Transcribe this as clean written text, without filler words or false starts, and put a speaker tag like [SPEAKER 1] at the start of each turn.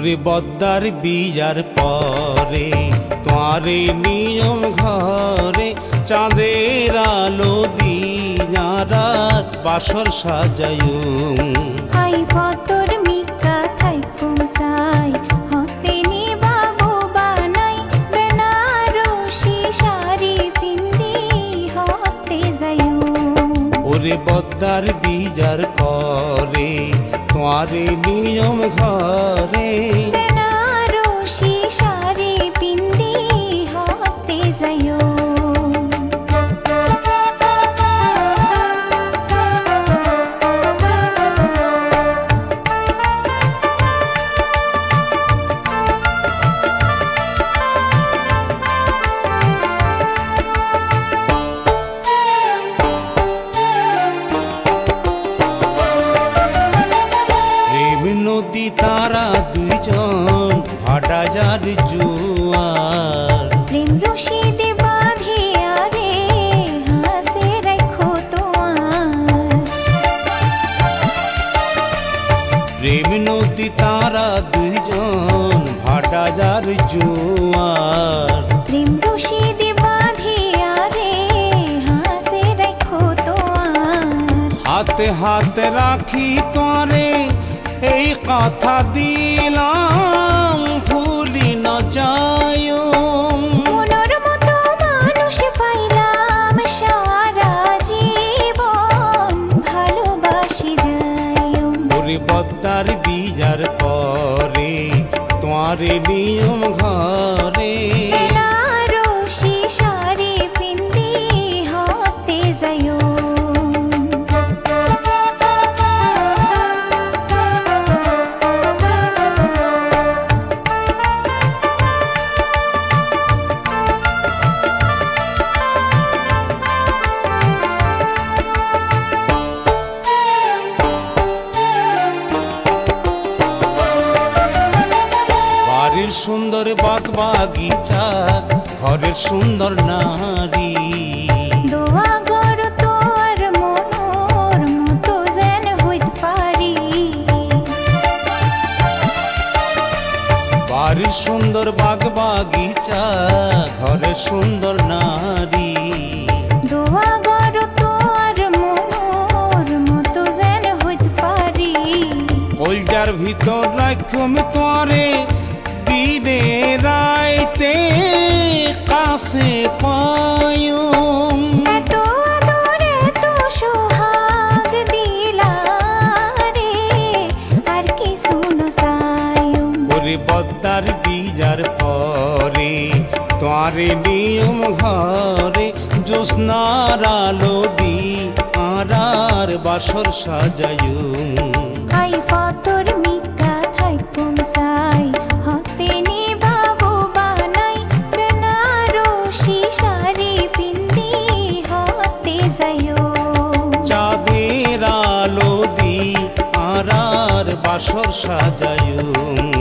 [SPEAKER 1] ওরে বদ্দার বিয়ার পরে তোরে নিয়ম ঘরে চাঁদের আলো দিয়া রাত বাসর সাজায়ুম
[SPEAKER 2] আই ফতর মিকা থাই কুমসাই হতে নি বাবু বানাই বেনারসি শাড়ি পিন্দি হতে যায়ুম
[SPEAKER 1] ওরে বদ্দার বিয়ার পরে তোরে নিয়ম ঘরে
[SPEAKER 2] বেনারসি শাড়ি পিন্দি হতে যায়ুম
[SPEAKER 1] নদী তারা দুইজন ভাটাজার জুয়ার
[SPEAKER 2] প্রেম রশিদে বাঁধিয়া রে হাসে রাখো তোমার
[SPEAKER 1] প্রেম নদী তারা দুইজন ভাটাজার জুয়ার
[SPEAKER 2] প্রেম রশিদে বাঁধিয়া রে হাসে রাখো তোমার
[SPEAKER 1] হাতে হাতে রাখি তোরে এই কথা দিলাম ভুলি ন যায়
[SPEAKER 2] মনের মতো মানুষ পাইলাম সারা জীবন ভালোবাসি যাই
[SPEAKER 1] ওরে বদ্দার বিয়ার পরে তোরে নিয়ম ঘরে
[SPEAKER 2] বেনারসি শাড়ি পিন্দি হতে যায়ো
[SPEAKER 1] সুন্দর বাগ বাগিচা ঘরের সুন্দর নারী
[SPEAKER 2] দোয়া গর তোর মনোর মতো যেন হইতে পারি
[SPEAKER 1] বাড়ির সুন্দর বাগ বাগিচা ঘরের সুন্দর নারী
[SPEAKER 2] দোয়া গর তোর মনোর মতো যেন হইতে পারি
[SPEAKER 1] কলজার ভিতর রাখুম তোরে দিনে রাইতে কাছে পায়ুম
[SPEAKER 2] এত আদরে তো সোহাগ দিলা রে আর কি শুনো সায়ুম
[SPEAKER 1] ওরে বদ্দার বিয়ার পরে তোরে নিয়ম ঘরে জ্যোৎস্নার আলো দি আর বাসর সাজায়ুম
[SPEAKER 2] আই ফতর মিকা থাই কুমসাই হতে নি বাবু বানাই বেনারসি শাড়ি পিন্দি হতে যায়ো
[SPEAKER 1] চাঁদের আলো দি আর বাসর সাজায়ুম